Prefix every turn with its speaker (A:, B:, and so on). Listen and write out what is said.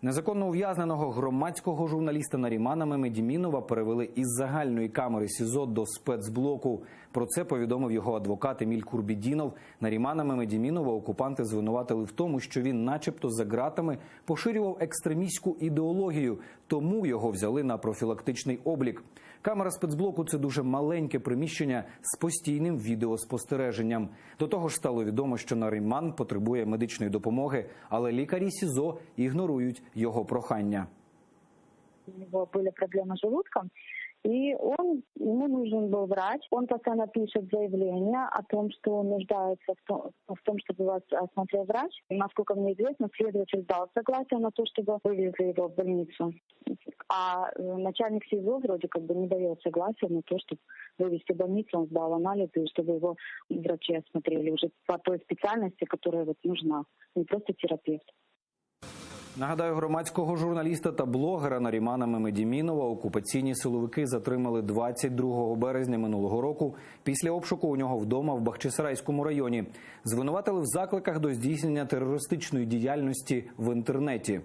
A: Незаконно ув'язненого громадського журналіста Нарімана Мемедімінова перевели із загальної камери СІЗО до спецблоку. Про це повідомив його адвокат Еміль Курбідінов. Нарімана Мемедімінова окупанти звинуватили в тому, що він начебто за ґратами поширював екстремістську ідеологію, тому його взяли на профілактичний облік. Камера спецблоку – це дуже маленьке приміщення з постійним відеоспостереженням. До того ж стало відомо, що Наріман потребує медичної допомоги, але лікарі СІЗО ігнорують його прохання.
B: У него были проблемы с желудком, и ему нужен был врач. Он постоянно пишет заявление о том, что он нуждается в том, чтобы вас осмотрел врач. И, насколько мне известно, следователь дал согласие на то, чтобы вывезли его в больницу. А начальник СИЗО вроде как бы не дает согласия на то, чтобы вывести в больницу. Он сдал анализы, чтобы его врачи осмотрели уже по той специальности, которая вот нужна, не просто терапевт.
A: Нагадаю, громадського журналіста та блогера Нарімана Мемедімінова окупаційні силовики затримали 22 березня минулого року після обшуку у нього вдома в Бахчисарайському районі. Звинуватили в закликах до здійснення терористичної діяльності в інтернеті.